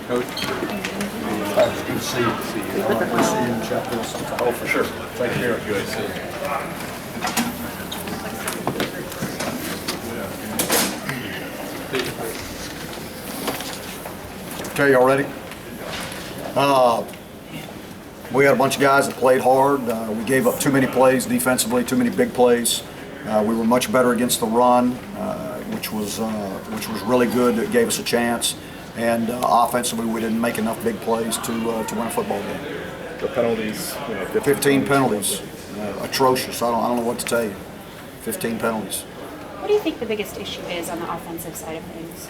Coach. It's good to see you. We'll see you in chapter or something. Oh, for sure. Take care. Good. Okay, y'all ready? We had a bunch of guys that played hard. We gave up too many plays defensively, too many big plays. We were much better against the run, which was really good. It gave us a chance. And offensively, we didn't make enough big plays to win a football game. The penalties, 15 penalties, atrocious. I don't know what to tell you. 15 penalties. What do you think the biggest issue is on the offensive side of things?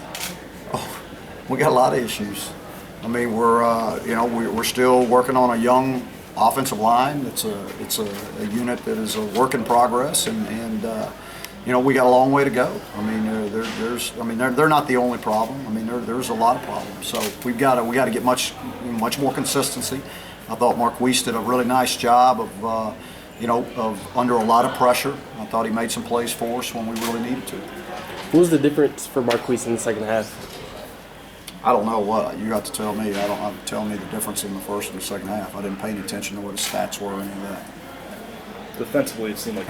We got a lot of issues. I mean, we're still working on a young offensive line. It's a unit that is a work in progress, and we got a long way to go. I mean, they're not the only problem. I mean, there's a lot of problems. So we got to get much more consistency. I thought Marquise did a really nice job of under a lot of pressure. I thought he made some plays for us when we really needed to. What was the difference for Marquise in the second half? I don't know what you got to tell me. I don't have to tell me the difference in the first and the second half. I didn't pay any attention to what his stats were or any of that. Defensively, it seemed like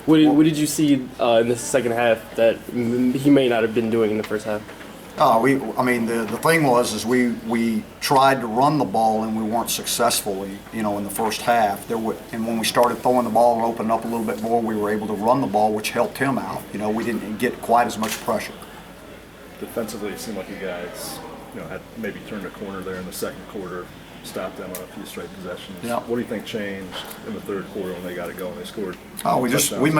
What did you see in the second half that he may not have been doing in the first half? The thing was we tried to run the ball and we weren't successful, in the first half. And when we started throwing the ball and opening up a little bit more, we were able to run the ball, which helped him out. We didn't get quite as much pressure. Defensively, it seemed like you guys, had maybe turned a corner there in the second quarter, stopped them on a few straight possessions. Yeah. What do you think changed in the third quarter when they got it going? They scored. We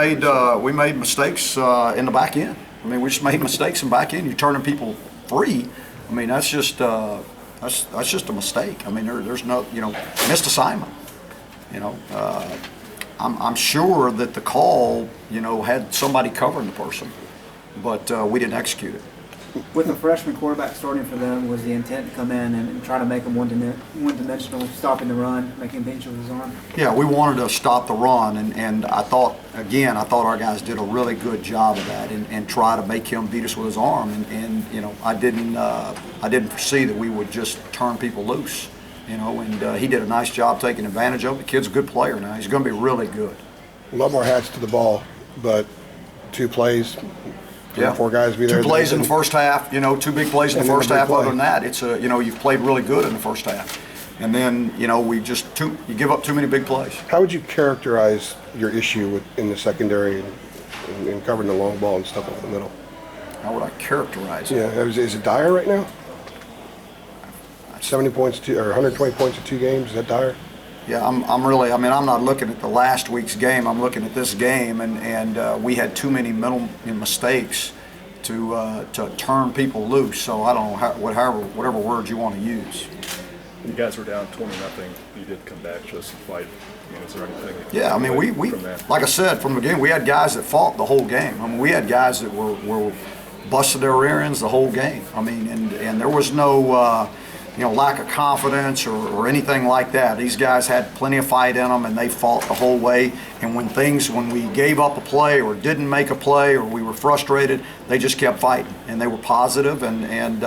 made mistakes in the back end. I mean, we just made mistakes in back end. You're turning people free. I mean, that's just a mistake. I mean, there's no missed assignment. I'm sure that the call had somebody covering the person, but we didn't execute it. With the freshman quarterback starting for them, was the intent to come in and try to make them one-dimensional, stopping the run, making him pinch with his arm? Yeah, we wanted to stop the run, and I thought our guys did a really good job of that, and try to make him beat us with his arm. And I didn't foresee that we would just turn people loose. And he did a nice job taking advantage of it. The kid's a good player now. He's going to be really good. A lot more hats to the ball, but 2 plays. Yeah, 4 guys be there. 2 plays in the first half. 2 big plays in the first half. Other than that, it's you've played really good in the first half, and then you give up too many big plays. How would you characterize your issue in the secondary and covering the long ball and stuff up the middle? How would I characterize it? Yeah, is it dire right now? 70 points or 120 points in 2 games. Is that dire? Yeah, I'm not looking at the last week's game. I'm looking at this game, and we had too many mental mistakes to turn people loose. So I don't know whatever words you want to use. You guys were down 20-0. You did come back, show some fight. Is there anything? Yeah, we like I said from the beginning, we had guys that fought the whole game. I mean, we had guys that were busted their rear ends the whole game. I mean, and there was no. Lack of confidence or anything like that. These guys had plenty of fight in them, and they fought the whole way. And when we gave up a play or didn't make a play or we were frustrated, they just kept fighting, and they were positive. And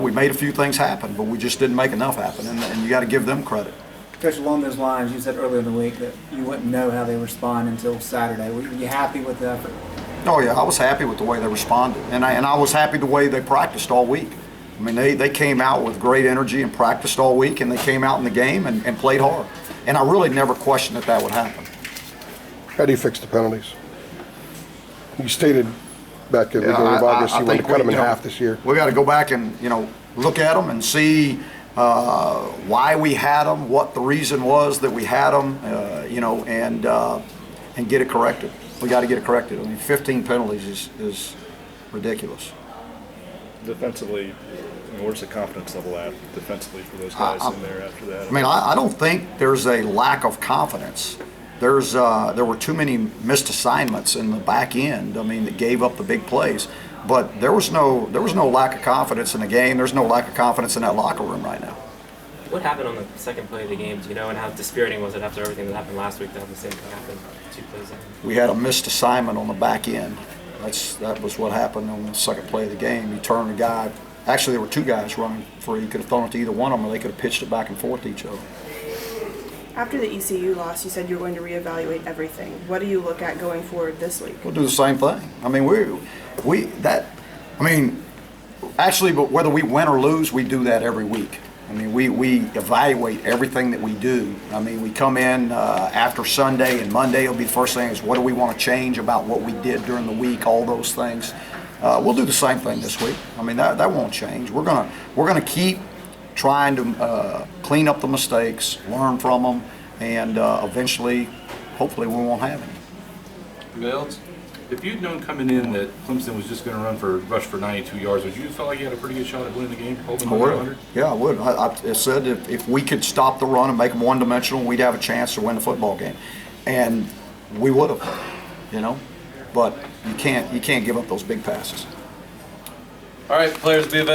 we made a few things happen, but we just didn't make enough happen. And you got to give them credit. Coach, along those lines, you said earlier in the week that you wouldn't know how they respond until Saturday. Were you happy with the effort? Oh yeah, I was happy with the way they responded, and I was happy the way they practiced all week. I mean, they came out with great energy and practiced all week, and they came out in the game and played hard. And I really never questioned that would happen. How do you fix the penalties? You stated back in the beginning of August you want to cut them in half this year. We got to go back and look at them and see why we had them, what the reason was that we had them, and get it corrected. We got to get it corrected. I mean, 15 penalties is ridiculous. Defensively, where's the confidence level at defensively for those guys in there after that? I mean, I don't think there's a lack of confidence. There were too many missed assignments in the back end. I mean, that gave up the big plays. But there was no lack of confidence in the game. There's no lack of confidence in that locker room right now. What happened on the second play of the game? Do you know, and how dispiriting was it after everything that happened last week to have the same thing happen 2 plays in? We had a missed assignment on the back end. That was what happened on the second play of the game. You turn the guy Actually, there were two guys running free. You could have thrown it to either one of them, or they could have pitched it back and forth to each other. After the ECU loss, you said you were going to reevaluate everything. What do you look at going forward this week? We'll do the same thing. I mean, actually, but whether we win or lose, we do that every week. I mean, we evaluate everything that we do. I mean, we come in after Sunday, and Monday will be the first thing is what do we want to change about what we did during the week, all those things. We'll do the same thing this week. I mean, that won't change. We're gonna keep trying to clean up the mistakes, learn from them, and eventually, hopefully, we won't have any. Anybody else? If you'd known coming in that Clemson was just going to rush for 92 yards, would you feel like you had a pretty good shot at winning the game, holding them to 100? Yeah, I would. I said if we could stop the run and make them one-dimensional, we'd have a chance to win the football game, and we would have, you know. But you can't give up those big passes. All right, players, be available.